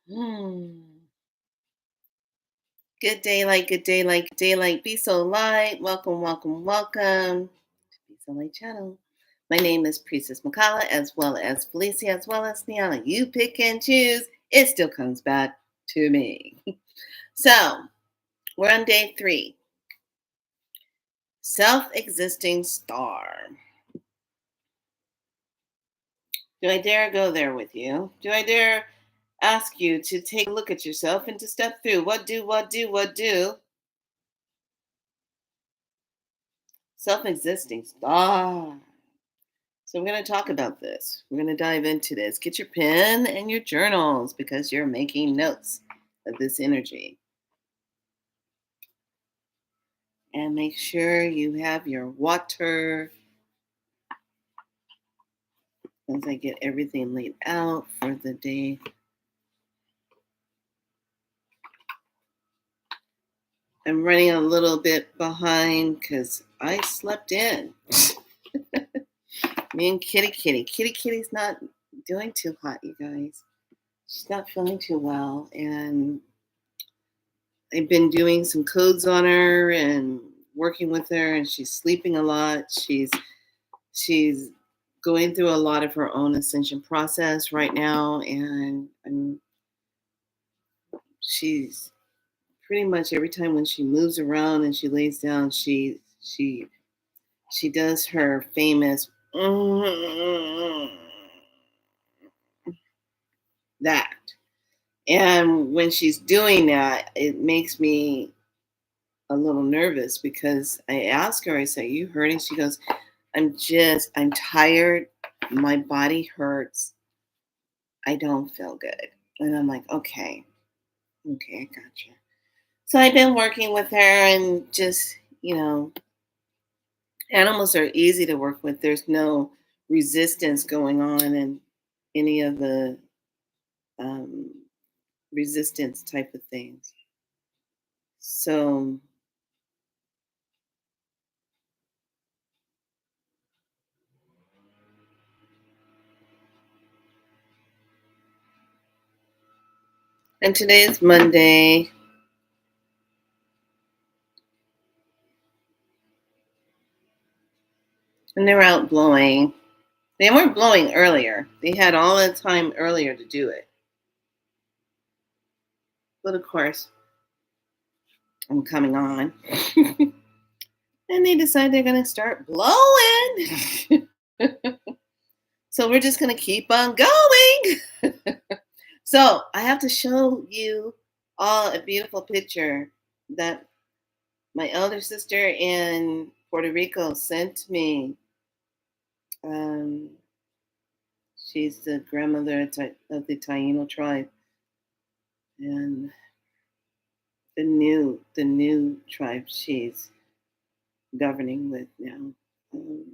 Hmm. Good daylight, good daylight, good daylight. Be so light. Welcome, welcome, welcome to Be So Light channel. My name is Priestess Makala, as well as Felicia, as well as Niala. You pick and choose. It still comes back to me. So we're on day 3. Self-existing star. Do I dare go there with you? Do I dare ask you to take a look at yourself and to step through what do? Self-existing star. So we're going to talk about this. We're going to dive into this. Get your pen and your journals because you're making notes of this energy. And make sure you have your water as I get everything laid out for the day. I'm running a little bit behind because I slept in. Me and Kitty Kitty. Kitty Kitty's not doing too hot, you guys. She's not feeling too well. And I've been doing some codes on her and working with her, and she's sleeping a lot. She's going through a lot of her own ascension process right now, and she's pretty much every time when she moves around and she lays down, she does her famous that. And when she's doing that, it makes me a little nervous because I ask her, I say, "You hurting?" She goes, I'm tired. My body hurts. I don't feel good. And I'm like, okay, I gotcha. So I've been working with her and just, animals are easy to work with. There's no resistance going on in any of the um, resistance type of things. So, and today is Monday. And they're out blowing. They weren't blowing earlier. They had all the time earlier to do it. But of course, I'm coming on. And they decide they're going to start blowing. So we're just going to keep on going. So I have to show you all a beautiful picture that my elder sister in Puerto Rico sent me. Um, she's the grandmother of the Taino tribe, and the new tribe she's governing with now. Um,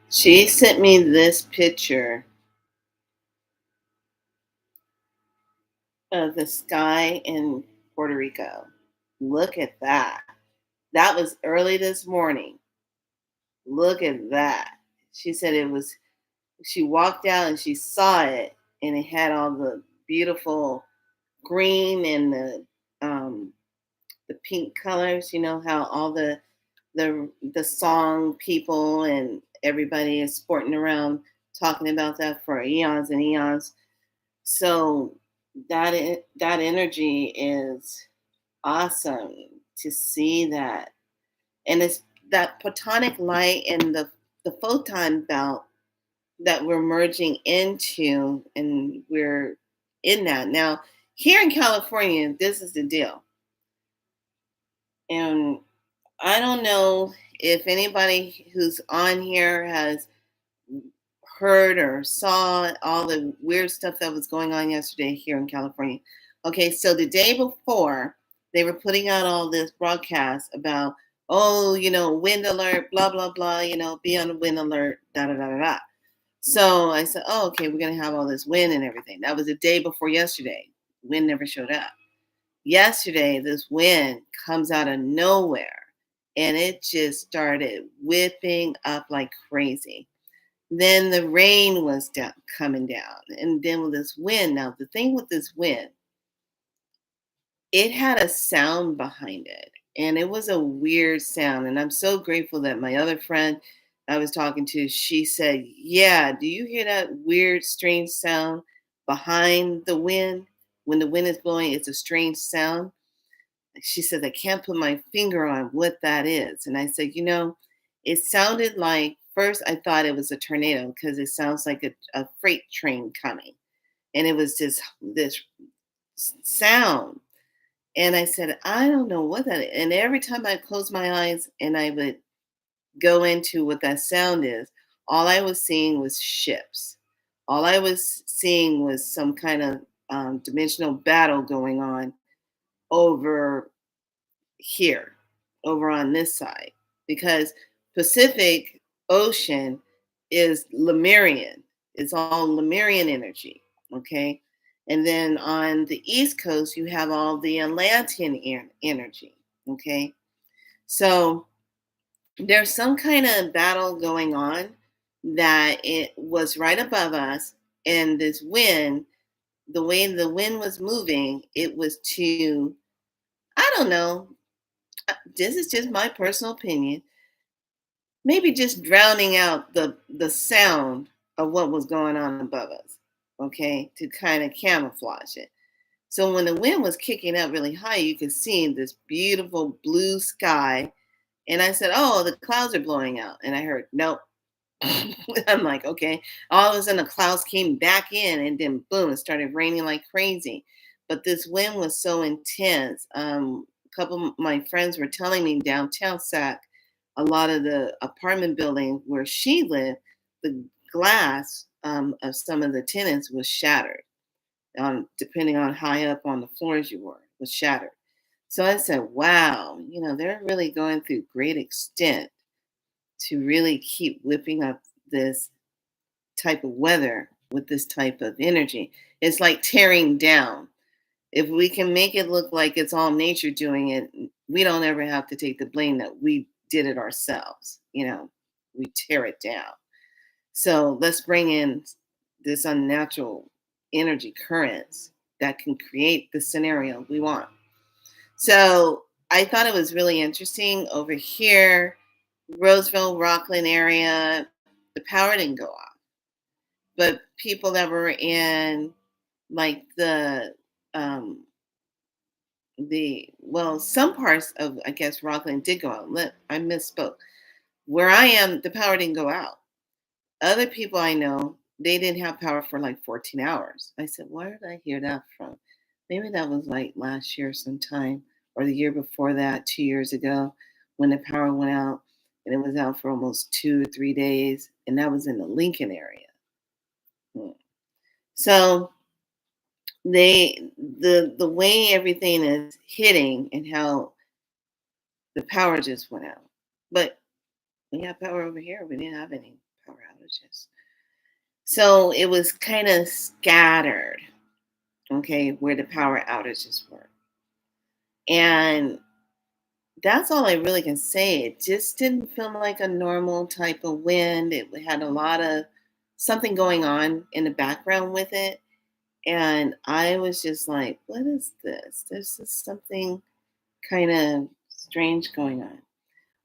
she sent me this picture of the sky in Puerto Rico. Look at that. That was early this morning. Look at that. She said she walked out and she saw it, and it had all the beautiful green and the pink colors. You know how all the song people and everybody is sporting around talking about that for eons and eons. So that energy is awesome to see that, and it's that photonic light and the photon belt that we're merging into, and we're in that now. Here in California, this is the deal, and I don't know if anybody who's on here has heard or saw all the weird stuff that was going on yesterday here in California. Okay, so the day before, they were putting out all this broadcast about, oh, wind alert, blah, blah, blah, be on the wind alert, da, da, da, da, da. So I said, oh, okay, we're going to have all this wind and everything. That was the day before yesterday. Wind never showed up. Yesterday, this wind comes out of nowhere and it just started whipping up like crazy. Then the rain was coming down, and then with this wind. Now, the thing with this wind, it had a sound behind it, and it was a weird sound. And I'm so grateful that my other friend I was talking to, she said, "Yeah, do you hear that weird, strange sound behind the wind? When the wind is blowing, it's a strange sound." She said, "I can't put my finger on what that is." And I said, it sounded like, first I thought it was a tornado because it sounds like a freight train coming. And it was just this sound. And I said, "I don't know what that is." And every time I closed my eyes and I would go into what that sound is, all I was seeing was ships. All I was seeing was some kind of dimensional battle going on over here, over on this side, because Pacific Ocean is Lemurian. It's all Lemurian energy, okay? And then on the East Coast, you have all the Atlantean energy, okay? So there's some kind of battle going on that it was right above us, and this wind, the way the wind was moving, it was to, I don't know, this is just my personal opinion, maybe just drowning out the sound of what was going on above us, okay, to kind of camouflage it. So when the wind was kicking up really high, you could see this beautiful blue sky. And I said, "Oh, the clouds are blowing out." And I heard, "Nope." I'm like, okay. All of a sudden, the clouds came back in, and then boom, it started raining like crazy. But this wind was so intense. A couple of my friends were telling me downtown Sac, a lot of the apartment building where she lived, the glass of some of the tenants was shattered. Depending on high up on the floors you were, was shattered. So I said, "Wow, they're really going through great extent to really keep whipping up this type of weather with this type of energy." It's like tearing down. If we can make it look like it's all nature doing it, we don't ever have to take the blame that we did it ourselves. We tear it down. So let's bring in this unnatural energy currents that can create the scenario we want. So I thought it was really interesting over here, Roseville, Rockland area, the power didn't go off. But people that were in like um some parts of, I guess, Rockland did go out. I misspoke. Where I am, the power didn't go out. Other people I know, they didn't have power for like 14 hours. I said, "Where did I hear that from?" Maybe that was like last year sometime, or the year before that, 2 years ago, when the power went out, and it was out for almost 2 or 3 days, and that was in the Lincoln area. Hmm. So the way everything is hitting and how the power just went out. But we have power over here. We didn't have any power outages. So it was kind of scattered, okay, where the power outages were. And that's all I really can say. It just didn't feel like a normal type of wind. It had a lot of something going on in the background with it. And I was just like, "What is this? There's just something kind of strange going on."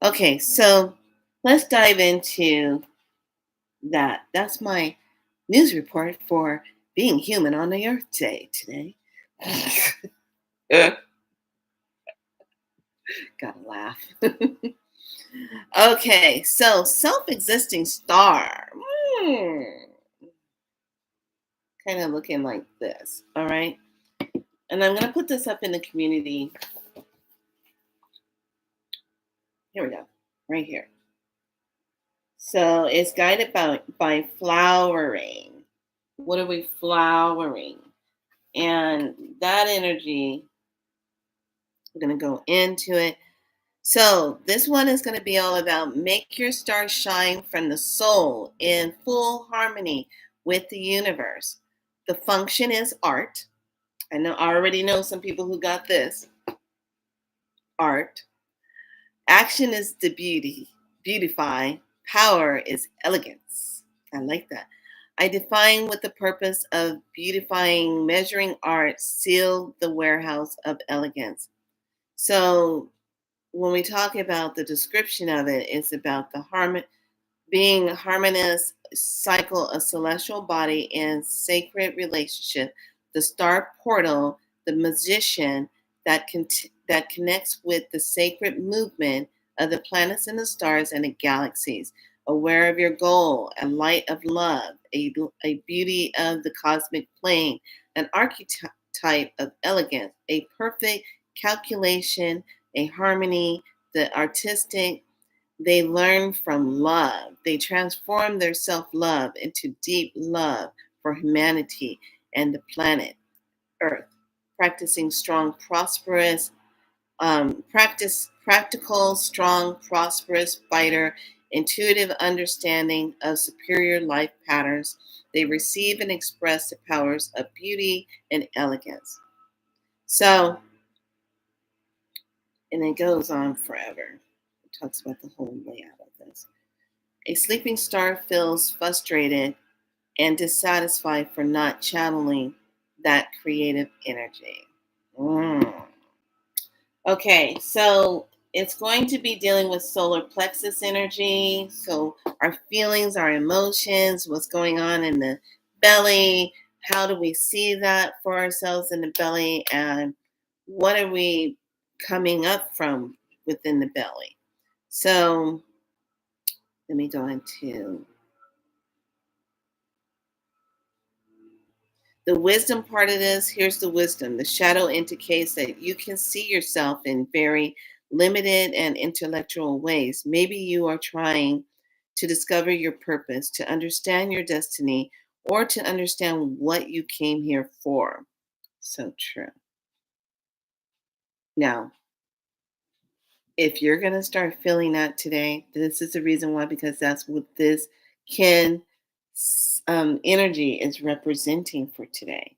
Okay, so let's dive into that. That's my news report for being human on the Earth Day today. Gotta laugh. Okay, so self-existing star. Hmm, kind of looking like this. All right. And I'm gonna put this up in the community. Here we go. Right here. So it's guided by flowering. What are we flowering? And that energy, we're going to go into it. So this one is going to be all about make your star shine from the soul in full harmony with the universe. The function is art. I already know some people who got this art. Action is the beauty, beautify. Power is elegance. I like that. I define with the purpose of beautifying, measuring art, seal the warehouse of elegance. So when we talk about the description of it, it's about the being a harmonious cycle of celestial body and sacred relationship, the star portal, the musician that connects with the sacred movement of the planets and the stars and the galaxies, aware of your goal, a light of love, a beauty of the cosmic plane, an archetype of elegance, a perfect calculation, a harmony, the artistic. They learn from love. They transform their self love into deep love for humanity and the planet Earth, practicing strong, prosperous, practical, strong, prosperous fighter, intuitive understanding of superior life patterns. They receive and express the powers of beauty and elegance. So, and it goes on forever. It talks about the whole layout of this. A sleeping star feels frustrated and dissatisfied for not channeling that creative energy. Mm. Okay, so it's going to be dealing with solar plexus energy. So, our feelings, our emotions, what's going on in the belly, how do we see that for ourselves in the belly, and what are we coming up from within the belly? So, let me go into the wisdom part of this. Here's the wisdom. The shadow indicates that you can see yourself in very limited and intellectual ways. Maybe you are trying to discover your purpose, to understand your destiny, or to understand what you came here for. So true. Now, if you're going to start feeling that today, this is the reason why, because that's what this Ken energy is representing for today.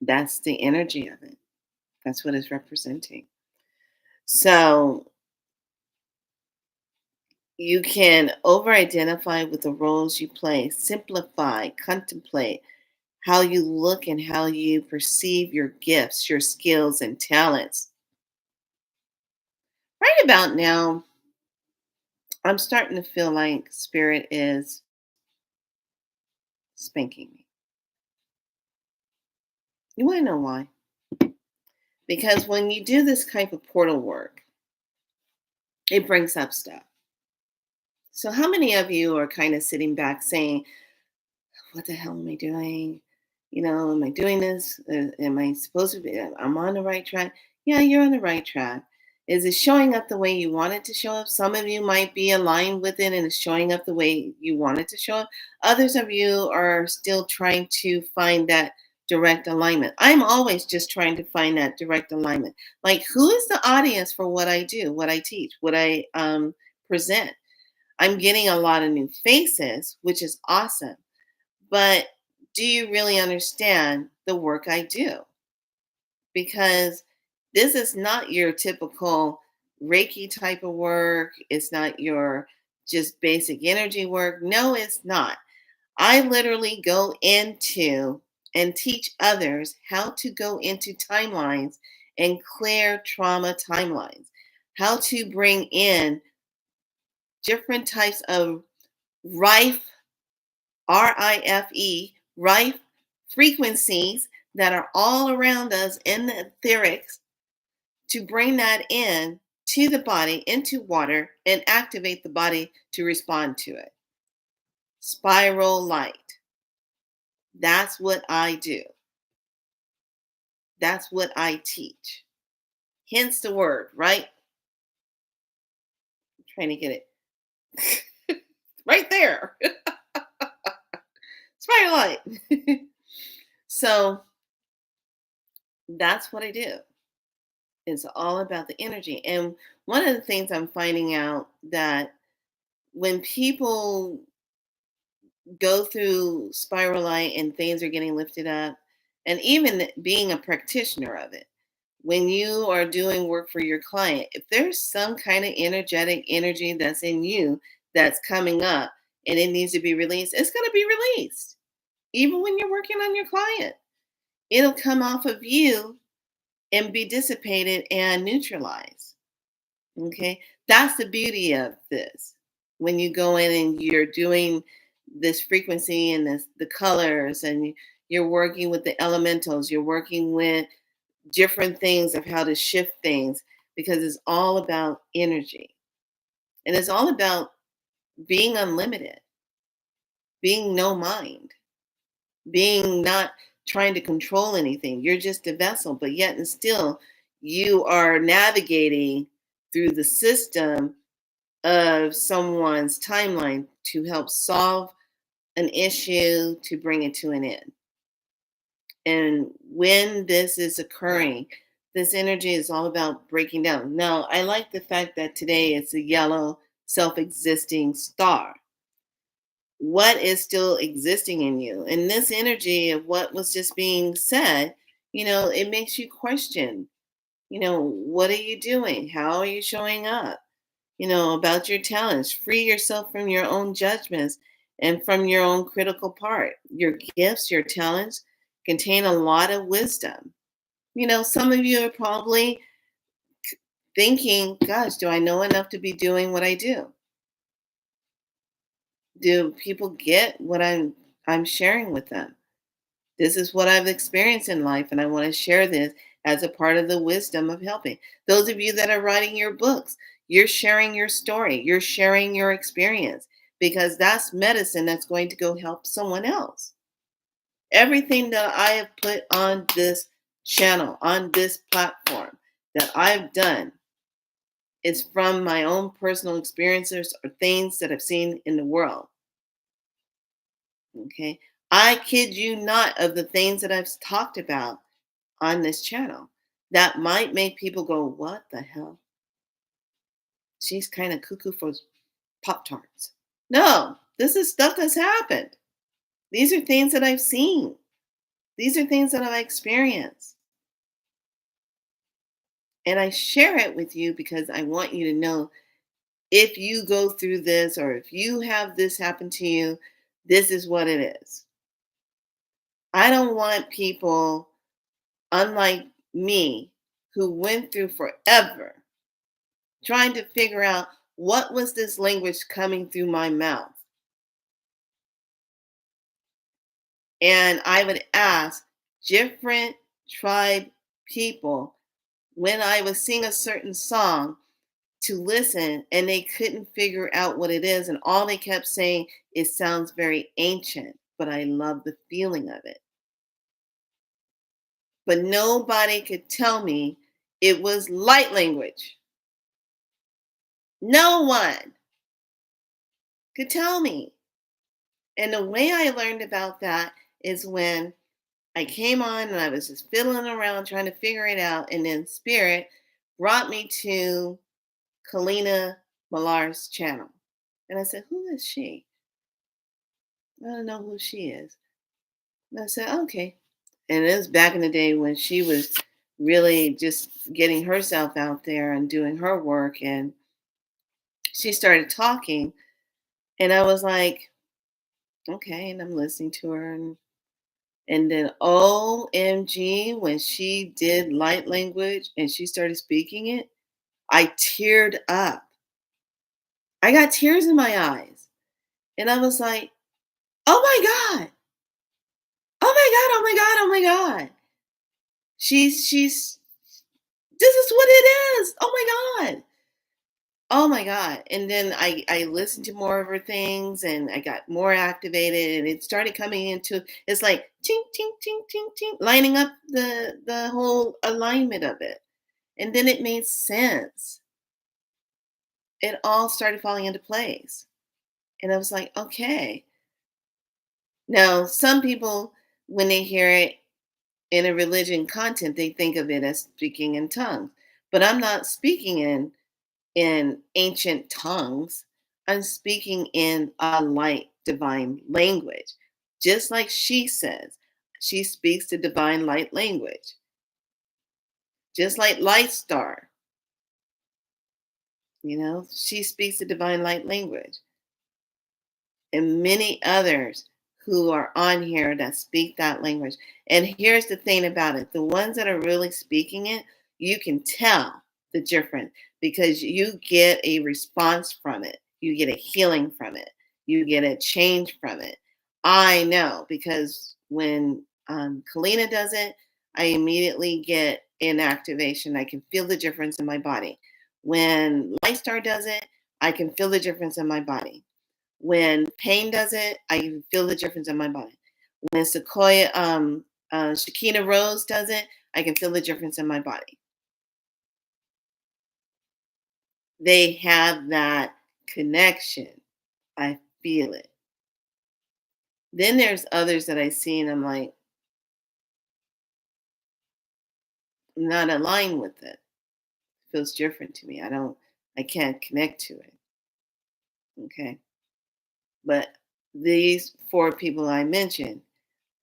That's the energy of it. That's what it's representing. So you can over identify with the roles you play, simplify, contemplate how you look and how you perceive your gifts, your skills, and talents. Right about now, I'm starting to feel like Spirit is spanking me. You want to know why? Because when you do this type of portal work, it brings up stuff. So, how many of you are kind of sitting back saying, what the hell am I doing? Am I doing this? Am I supposed to be? I'm on the right track. Yeah, you're on the right track. Is it showing up the way you want it to show up? Some of you might be aligned with it and it's showing up the way you want it to show up. Others of you are still trying to find that direct alignment. I'm always just trying to find that direct alignment. Like, who is the audience for what I do, what I teach, what I present? I'm getting a lot of new faces, which is awesome, but do you really understand the work I do? Because this is not your typical Reiki type of work. It's not your just basic energy work. No, it's not. I literally go into and teach others how to go into timelines and clear trauma timelines, how to bring in different types of rife rife frequencies that are all around us in the etherics, to bring that in to the body, into water, and activate the body to respond to it. Spiral light. That's what I do. That's what I teach. Hence the word, right? I'm trying to get it right there. Spiral light. So that's what I do. It's all about the energy. And one of the things I'm finding out that when people go through spiral light and things are getting lifted up, and even being a practitioner of it, when you are doing work for your client, if there's some kind of energetic energy that's in you that's coming up and it needs to be released, it's going to be released. Even when you're working on your client, it'll come off of you and be dissipated and neutralized. Okay. That's the beauty of this. When you go in and you're doing this frequency and the colors, and you're working with the elementals, you're working with different things of how to shift things, because it's all about energy. And it's all about being unlimited, being no mind, being not trying to control anything. You're just a vessel, but yet and still you are navigating through the system of someone's timeline to help solve an issue, to bring it to an end. And when this is occurring, this energy is all about breaking down. Now, I like the fact that today it's a yellow self existing star. What is still existing in you? And this energy of what was just being said, it makes you question, what are you doing? How are you showing up? About your talents. Free yourself from your own judgments and from your own critical part. Your gifts, your talents contain a lot of wisdom. Some of you are probably thinking, gosh, do I know enough to be doing what I do? Do people get what I'm sharing with them? This is what I've experienced in life, and I want to share this as a part of the wisdom of helping. Those of you that are writing your books, you're sharing your story, you're sharing your experience, because that's medicine that's going to go help someone else. Everything that I have put on this channel, on this platform, that I've done is from my own personal experiences or things that I've seen in the world. Okay. I kid you not, of the things that I've talked about on this channel that might make people go, what the hell? She's kind of cuckoo for Pop Tarts. No, this is stuff that's happened. These are things that I've seen. These are things that I've experienced. And I share it with you because I want you to know, if you go through this or if you have this happen to you, this is what it is. I don't want people, unlike me, who went through forever trying to figure out what was this language coming through my mouth. And I would ask different tribe people when I would sing a certain song to listen, and they couldn't figure out what it is. And all they kept saying, it sounds very ancient, but I love the feeling of it. But nobody could tell me it was light language. No one could tell me. And the way I learned about that is when I came on and I was just fiddling around trying to figure it out. And then Spirit brought me to Kalina Millar's channel. And I said, who is she? I don't know who she is. And I said, okay. And it was back in the day when she was really just getting herself out there and doing her work. And she started talking. And I was like, okay. And I'm listening to her. And then, OMG, when she did light language and she started speaking it, I teared up. I got tears in my eyes. And I was like, oh my God. Oh my God. Oh my God. Oh my God. She's, this is what it is. Oh my God. Oh my God. And then I listened to more of her things and I got more activated, and it started coming into, it's like ching, ching, ching, ching, ching, lining up the whole alignment of it. And then it made sense. It all started falling into place. And I was like, okay. Now, some people, when they hear it in a religion content, they think of it as speaking in tongues. But I'm not speaking in ancient tongues. I'm speaking in a light divine language. Just like she says, she speaks the divine light language. just like Light Star. She speaks the divine light language, and many others who are on here that speak that language. And here's the thing about it, the ones that are really speaking it, you can tell the difference because you get a response from it, you get a healing from it, you get a change from it. I know because when Kalina does it, I immediately get an activation. I can feel the difference in my body. When Lightstar does it, I can feel the difference in my body. When Pain does it, I feel the difference in my body. When Shakina Rose does it, I can feel the difference in my body. They have that connection. I feel it. Then there's others that I see and I'm like, I'm not aligned with it. It feels different to me. I can't connect to it. Okay. But these four people I mentioned,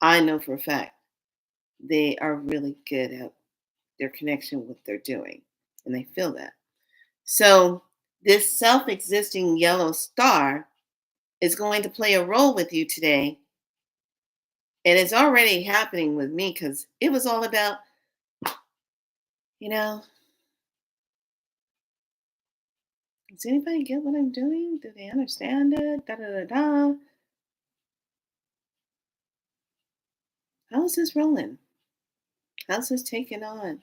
I know for a fact they are really good at their connection with what they're doing. And they feel that. So this self-existing yellow star is going to play a role with you today. And it's already happening with me because it was all about, you know, does anybody get what I'm doing? Do they understand it? Da da da da. How is this rolling? How's this taking on?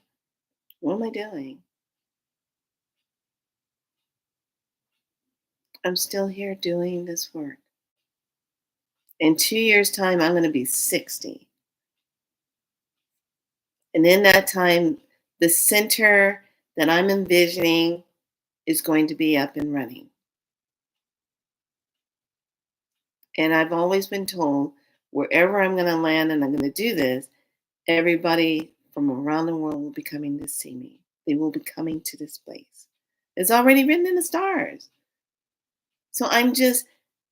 What am I doing? I'm still here doing this work. In 2 years' time, I'm going to be 60. And in that time, the center that I'm envisioning is going to be up and running. And I've always been told wherever I'm going to land and I'm going to do this, everybody from around the world will be coming to see me. They will be coming to this place. It's already written in the stars. So I'm just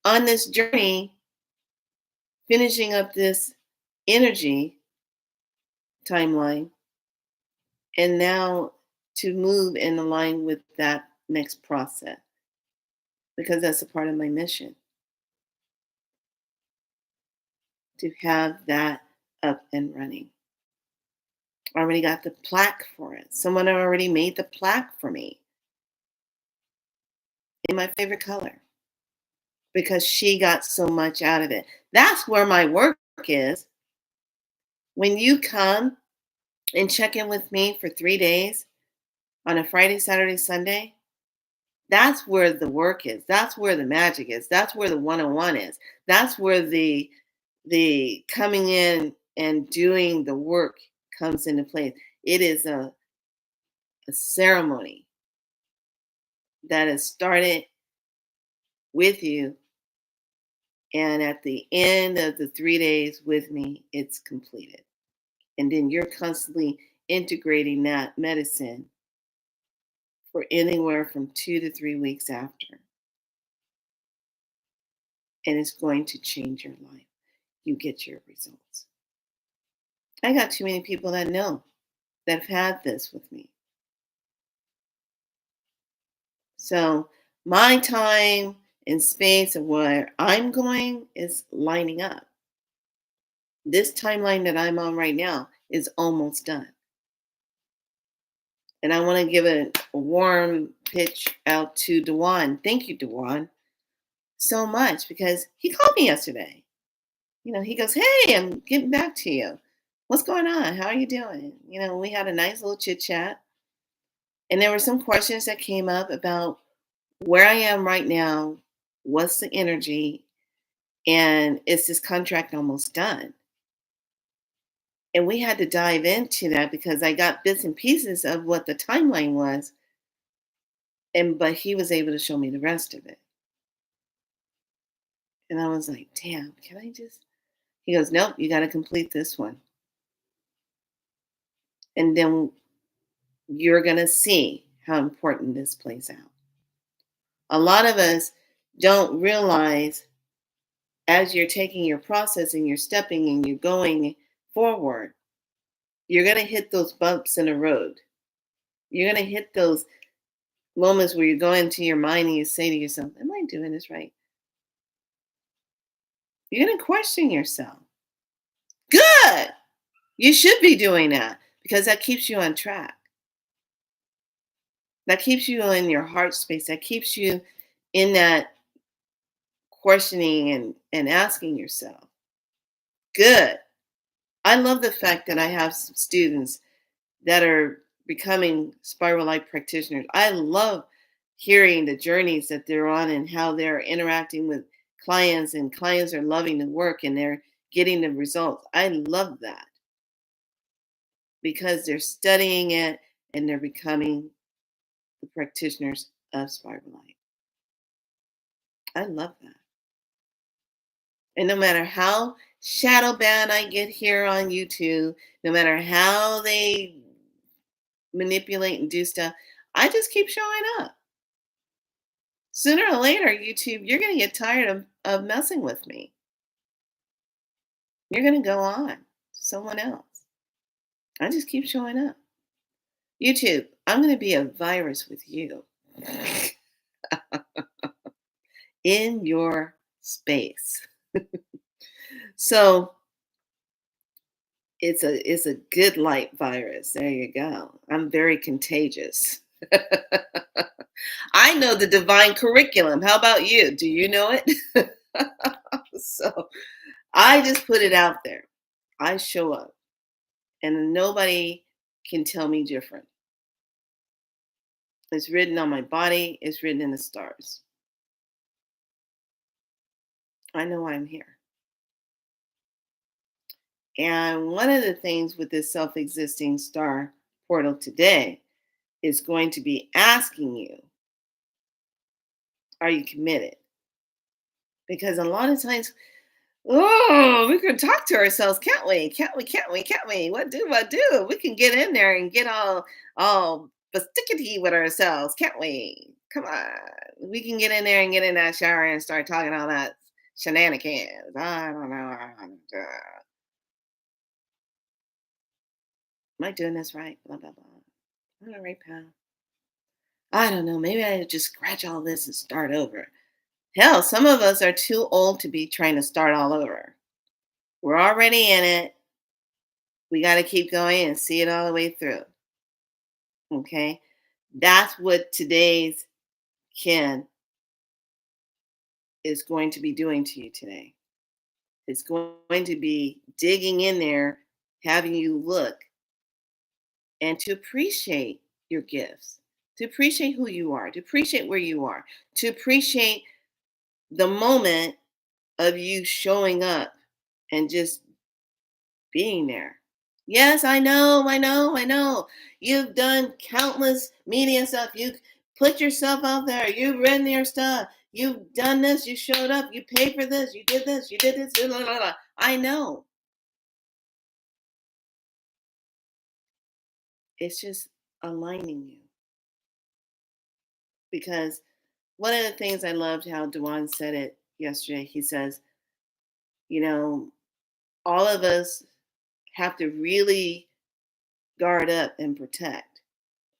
on this journey, finishing up this energy timeline, and now to move and align with that next process because that's a part of my mission to have that up and running. I already got the plaque for it. Someone already made the plaque for me in my favorite color because she got so much out of it. That's where my work is. When you come and check in with me for 3 days on a Friday, Saturday, Sunday, that's where the work is. That's where the magic is. That's where the 101 is. That's where the coming in and doing the work comes into place. It is a ceremony that has started with you. And at the end of the 3 days with me, it's completed. And then you're constantly integrating that medicine for anywhere from 2 to 3 weeks after. And it's going to change your life. You get your results. I got too many people that know that have had this with me. So my time and space of where I'm going is lining up. This timeline that I'm on right now is almost done. And I want to give a warm pitch out to Dewan. Thank you, Dewan, so much because he called me yesterday. He goes, "Hey, I'm getting back to you. What's going on? How are you doing?" We had a nice little chit chat. And there were some questions that came up about where I am right now, what's the energy, and is this contract almost done? And we had to dive into that because I got bits and pieces of what the timeline was, but he was able to show me the rest of it. And I was like, damn, can I just? He goes, nope, you got to complete this one. And then you're going to see how important this plays out. A lot of us don't realize as you're taking your process and you're stepping and you're going forward, you're going to hit those bumps in the road. You're going to hit those moments where you go into your mind and you say to yourself, am I doing this right? You're going to question yourself. Good. You should be doing that because that keeps you on track. That keeps you in your heart space. That keeps you in that questioning and asking yourself. Good. I love the fact that I have some students that are becoming spiral light practitioners. I love hearing the journeys that they're on and how they're interacting with clients, and clients are loving the work and they're getting the results. I love that because they're studying it and they're becoming the practitioners of spiral light. I love that. And no matter how shadow banned I get here on YouTube, no matter how they manipulate and do stuff, I just keep showing up. Sooner or later, YouTube, you're going to get tired of messing with me. You're going to go on to someone else. I just keep showing up. YouTube, I'm going to be a virus with you in your space. So it's a good light virus. There you go. I'm very contagious. I know the divine curriculum. How about you? Do you know it? So I just put it out there. I show up and nobody can tell me different. It's written on my body, it's written in the stars. I know I'm here. And one of the things with this self existing star portal today is going to be asking you, are you committed? Because a lot of times, oh, we can talk to ourselves, can't we? Can't we? Can't we? Can't we? What do I do? We can get in there and get all fastidious with ourselves, can't we? Come on. We can get in there and get in that shower and start talking all that shenanigans. I don't know. Am I doing this right? Blah blah blah. All right, pal. I don't know. Maybe I just scratch all this and start over. Hell, some of us are too old to be trying to start all over. We're already in it. We got to keep going and see it all the way through. Okay. That's what today's Ken is going to be doing to you today. It's going to be digging in there, having you look and to appreciate your gifts, to appreciate who you are, to appreciate where you are, to appreciate the moment of you showing up and just being there. Yes, I know. You've done countless media stuff. You put yourself out there. You've written your stuff. You've done this. You showed up. You paid for this. You did this. You did this. Blah, blah, blah. I know. It's just aligning you. Because one of the things I loved how Dewan said it yesterday, he says, you know, all of us have to really guard up and protect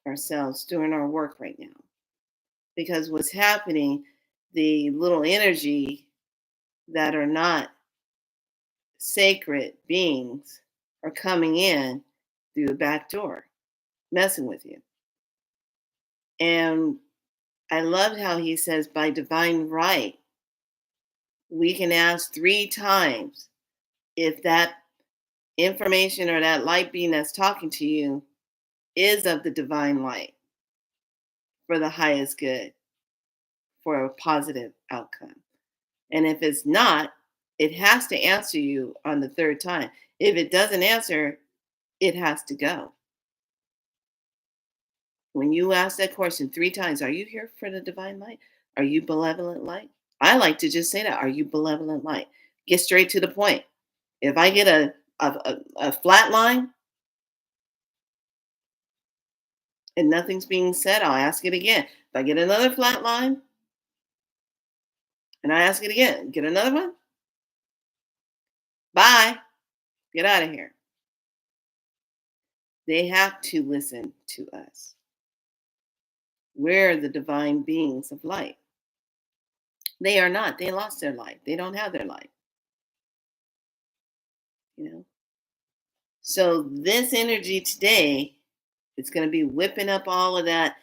ourselves doing our work right now. Because what's happening, the little energy that are not sacred beings are coming in through the back door, messing with you. And I loved how he says, by divine right, we can ask 3 times if that information or that light being that's talking to you is of the divine light for the highest good, for a positive outcome. And if it's not, it has to answer you on the third time. If it doesn't answer, it has to go. When you ask that question 3 times, are you here for the divine light? Are you benevolent light? I like to just say that. Are you benevolent light? Get straight to the point. If I get a flat line and nothing's being said, I'll ask it again. If I get another flat line and I ask it again, get another one, bye, get out of here. They have to listen to us. We're the divine beings of light. They are not. They lost their light. They don't have their light, you know. So this energy today is going to be whipping up all of that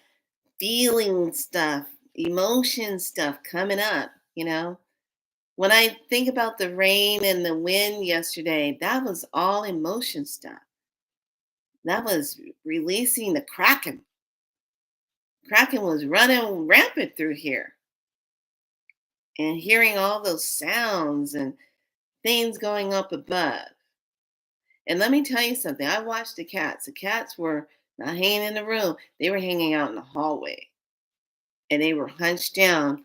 feeling stuff, emotion stuff coming up, you know. When I think about the rain and the wind yesterday, that was all emotion stuff. That was releasing the Kraken. Kraken was running rampant through here, and hearing all those sounds and things going up above. And let me tell you something. I watched the cats. The cats were not hanging in the room. They were hanging out in the hallway. And they were hunched down,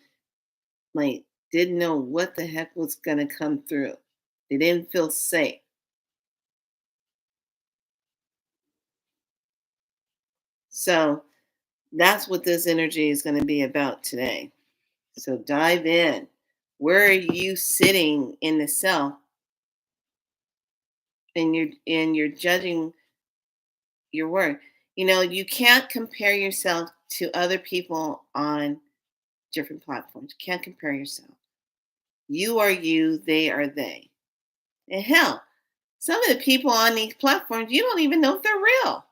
like didn't know what the heck was gonna come through. They didn't feel safe. So that's what this energy is going to be about today. So dive in. Where are you sitting in the self, and you're judging your work? You know, you can't compare yourself to other people on different platforms. You can't compare yourself. You are you, they are they. And hell, some of the people on these platforms, you don't even know if they're real.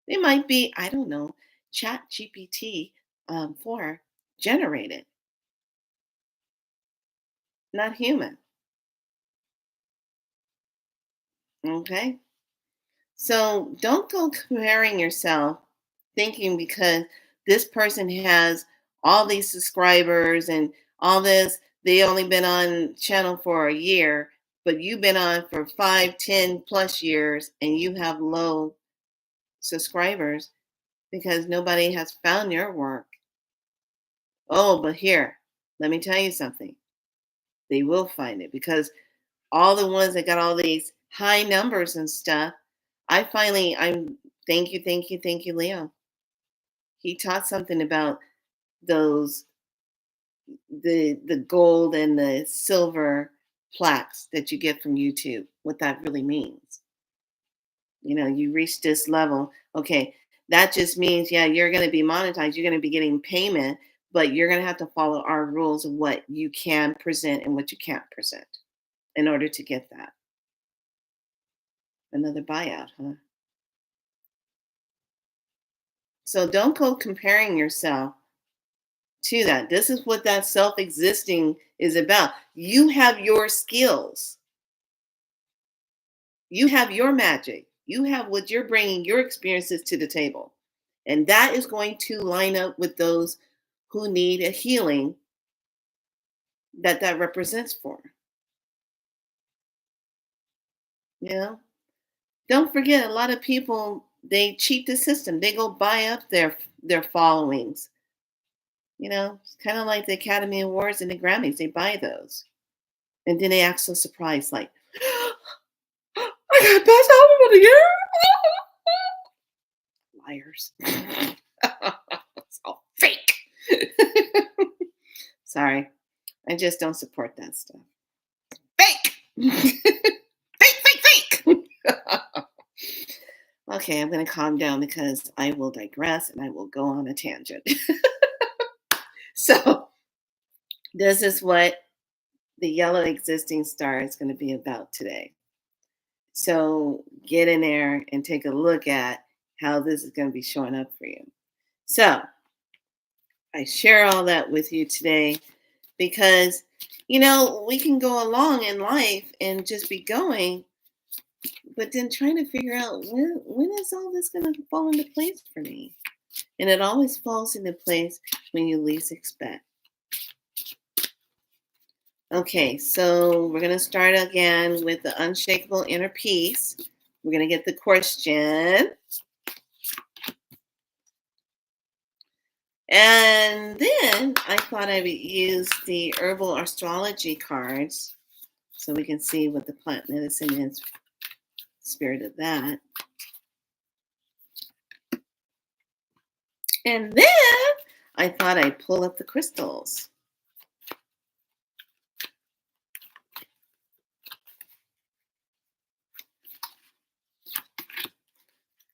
They might be, I don't know, chat GPT 4 generated, not human. Okay. So don't go comparing yourself thinking because this person has all these subscribers and all this, they only been on channel for a year, but you've been on for 5, 10 plus years and you have low subscribers because nobody has found your work. Oh, but here, let me tell you something. They will find it because all the ones that got all these high numbers and stuff, I'm thank you, Leo. He taught something about those the gold and the silver plaques that you get from YouTube, what that really means. You know, you reach this level. Okay, that just means, yeah, you're going to be monetized. You're going to be getting payment, but you're going to have to follow our rules of what you can present and what you can't present in order to get that. Another buyout, huh? So don't go comparing yourself to that. This is what that self existing is about. You have your skills, you have your magic, you have what you're bringing your experiences to the table. And that is going to line up with those who need a healing that represents for. You know, don't forget a lot of people, they cheat the system. They go buy up their followings. You know, it's kind of like the Academy Awards and the Grammys. They buy those. And then they act so surprised, like, I got best album of the year. Liars. It's all fake. Sorry. I just don't support that stuff. Fake. Fake. Okay, I'm going to calm down because I will digress and I will go on a tangent. So, this is what the yellow existing star is going to be about today. So get in there and take a look at how this is going to be showing up for you. So I share all that with you today because, you know, we can go along in life and just be going, but then trying to figure out when is all this going to fall into place for me? And it always falls into place when you least expect. Okay, so we're going to start again with the unshakable inner peace. We're going to get the question. And then I thought I would use the herbal astrology cards so we can see what the plant medicine is, spirit of that. And then I thought I'd pull up the crystals.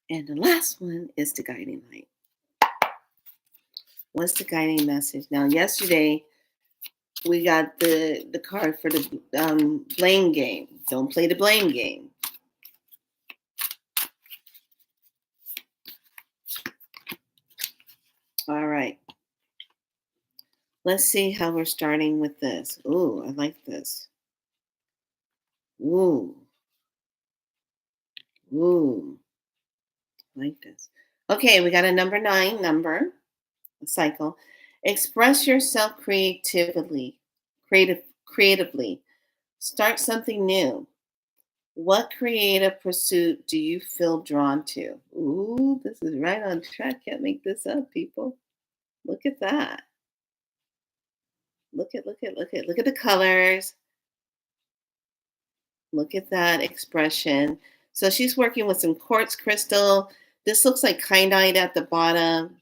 And the last one is the guiding light. What's the guiding message? Now, yesterday we got the card for the blame game. Don't play the blame game. All right. Let's see how we're starting with this. Ooh, I like this. Ooh, ooh, I like this. Okay, we got a number 9 number, a cycle. Express yourself creatively. Start something new. What creative pursuit do you feel drawn to? Ooh, this is right on track. Can't make this up, people. Look at that. Look at the colors. Look at that expression. So she's working with some quartz crystal. This looks like kyanite at the bottom.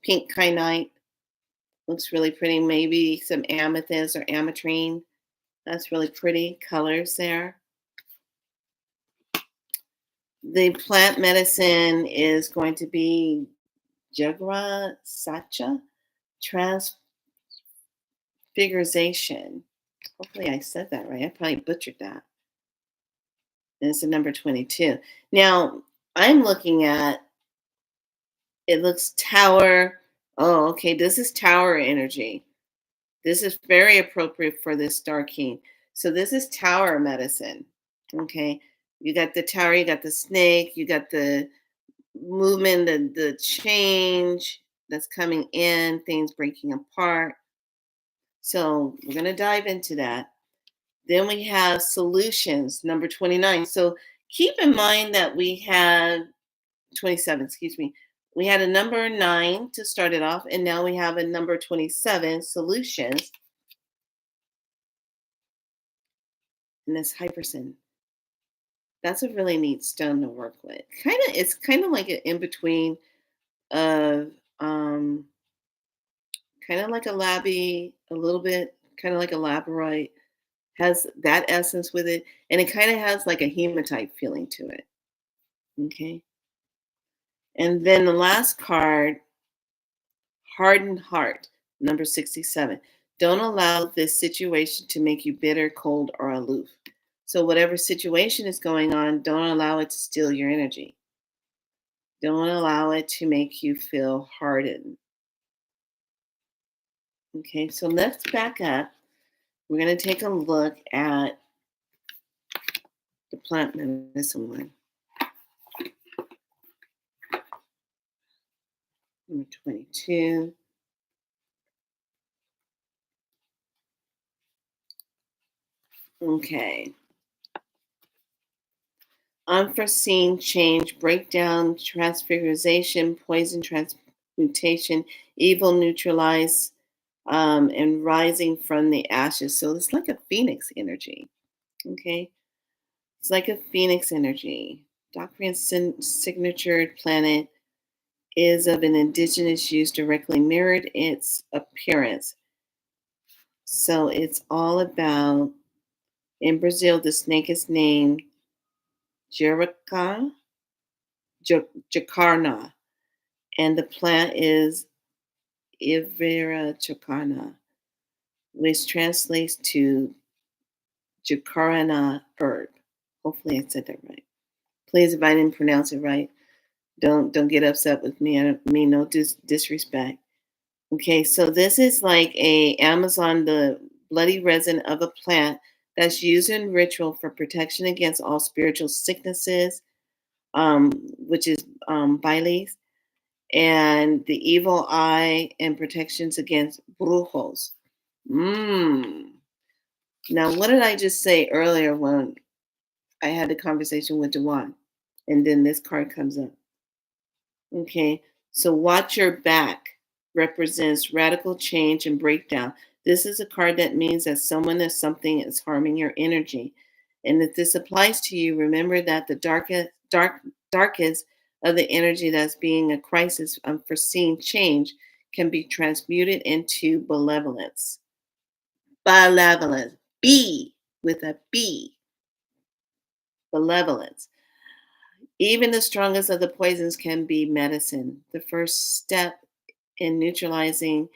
Pink kyanite. Looks really pretty. Maybe some amethyst or ametrine. That's really pretty colors there. The plant medicine is going to be Jagra Sacha Transfiguration. Hopefully I said that right. I probably butchered that. And it's the number 22. Now, I'm looking at it looks tower. Oh, okay. This is tower energy. This is very appropriate for this Star King. So this is tower medicine. Okay. You got the tower, you got the snake, you got the movement, the change that's coming in, things breaking apart. So we're going to dive into that. Then we have solutions, number 29. So keep in mind that we had 27, excuse me. We had a number 9 to start it off, and now we have a number 27, solutions. And this hypersin. That's a really neat stone to work with. It's kind of like an in between of kind of like a labby, a little bit kind of like a labradorite, has that essence with it, and it kind of has like a hematite feeling to it. Okay. And then the last card, hardened heart, number 67. Don't allow this situation to make you bitter, cold, or aloof. So, whatever situation is going on, don't allow it to steal your energy. Don't allow it to make you feel hardened. Okay, so let's back up. We're going to take a look at the plant medicine one. Number 22. Okay. Unforeseen change, breakdown, transfiguration, poison transmutation, evil neutralized, and rising from the ashes. So it's like a phoenix energy. Okay. It's like a phoenix energy. Doctrine's signature planet is of an indigenous use directly mirrored its appearance. So it's all about, in Brazil, the snake is named Jerica, Jacarna, and the plant is Ivera Jacarna, which translates to Jacarana herb. Hopefully I said that right. Please, if I didn't pronounce it right, don't get upset with me. I don't mean no disrespect. Okay, so this is like a Amazon, the bloody resin of a plant that's used in ritual for protection against all spiritual sicknesses, which is bilis, and the evil eye and protections against brujos. Mm. Now, what did I just say earlier when I had the conversation with Dewan? And then this card comes up. Okay, so watch your back represents radical change and breakdown. This is a card that means that someone or something is harming your energy. And if this applies to you, remember that the darkest of the energy that's being a crisis, unforeseen change, can be transmuted into benevolence. Benevolence. B with a B. Benevolence. Even the strongest of the poisons can be medicine. The first step And neutralizing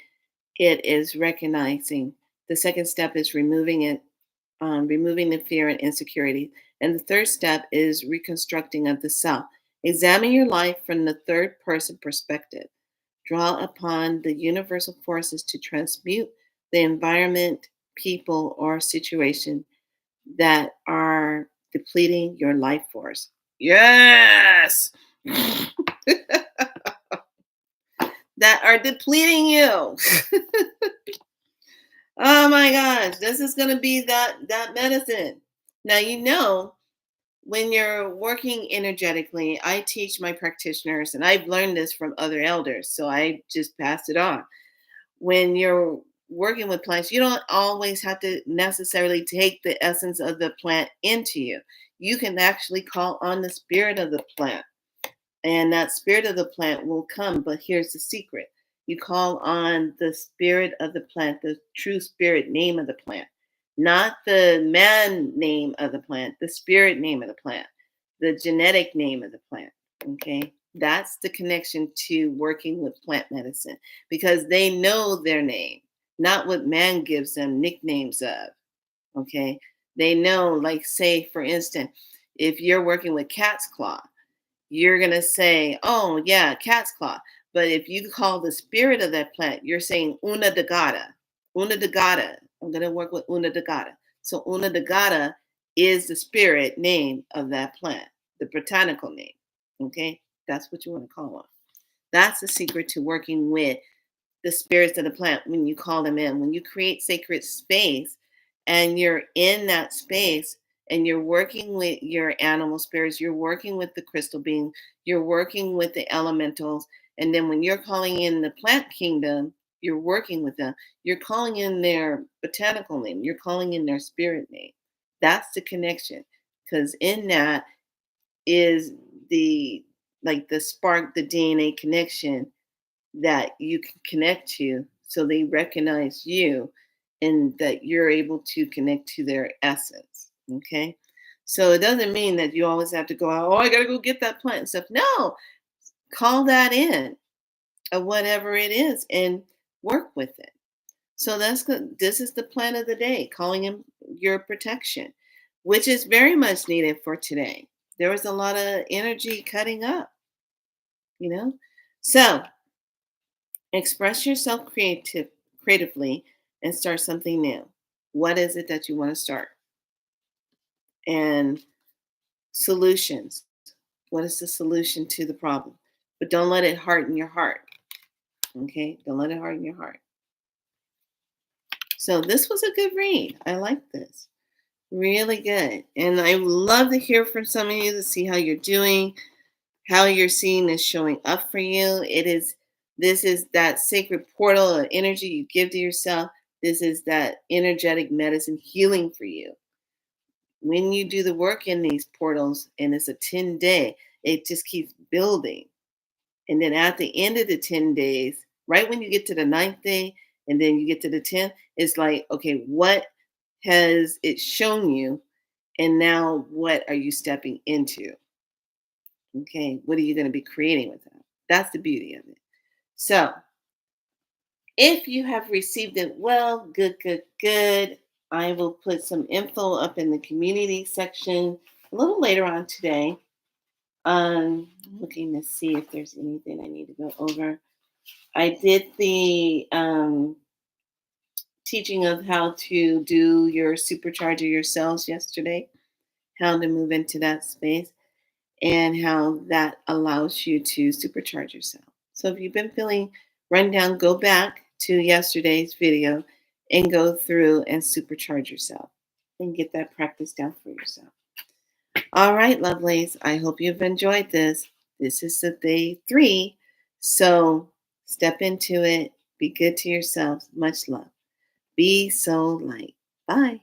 it is recognizing. The second step is removing it, removing the fear and insecurity. And the third step is reconstructing of the self. Examine your life from the third person perspective. Draw upon the universal forces to transmute the environment, people, or situation that are depleting your life force. Yes! That are depleting you. Oh my gosh, this is going to be that medicine. Now when you're working energetically, I teach my practitioners and I've learned this from other elders, so I just pass it on. When you're working with plants, you don't always have to necessarily take the essence of the plant into you. You can actually call on the spirit of the plant, and that spirit of the plant will come. But here's the secret: you call on the spirit of the plant, the true spirit name of the plant, not the man name of the plant, the spirit name of the plant, the genetic name of the plant. Okay, that's the connection to working with plant medicine, because they know their name, not what man gives them nicknames of. Okay, they know, like, say, for instance, if you're working with cat's claw, you're going to say, oh, yeah, cat's claw. But if you call the spirit of that plant, you're saying Una de Gata. Una de Gata. I'm going to work with Una de Gata. So Una de Gata is the spirit name of that plant, the botanical name. Okay? That's what you want to call on. That's the secret to working with the spirits of the plant when you call them in. When you create sacred space and you're in that space and you're working with your animal spirits, you're working with the crystal being, you're working with the elementals. And then when you're calling in the plant kingdom, you're working with them. You're calling in their botanical name, you're calling in their spirit name. That's the connection. Because in that is the like the spark, the DNA connection that you can connect to, so they recognize you and that you're able to connect to their essence. Okay, so it doesn't mean that you always have to go out, oh, I gotta go get that plant and stuff. No, call that in of whatever it is and work with it. So that's good. This is the plan of the day, calling in your protection, which is very much needed for today. There was a lot of energy cutting up, you know. So express yourself creatively and start something new. What is it that you want to start? And solutions. What is the solution to the problem? But don't let it harden your heart. Okay? Don't let it harden your heart. So this was a good read. I like this. Really good. And I would love to hear from some of you to see how you're doing, how you're seeing this showing up for you. This is that sacred portal of energy you give to yourself. This is that energetic medicine healing for you. When you do the work in these portals, and it's a 10-day, it just keeps building. And then at the end of the 10 days, right when you get to the ninth day, and then you get to the 10th, it's like, okay, what has it shown you? And now what are you stepping into? Okay, what are you going to be creating with that? That's the beauty of it. So, if you have received it, well, good, good, good. I will put some info up in the community section a little later on today. Looking to see if there's anything I need to go over. I did the teaching of how to do your supercharger yourselves yesterday, how to move into that space, and how that allows you to supercharge yourself. So if you've been feeling run down, go back to yesterday's video and go through and supercharge yourself and get that practice down for yourself. All right, lovelies. I hope you've enjoyed this. This is the day 3. So step into it. Be good to yourselves. Much love. Be so light. Bye.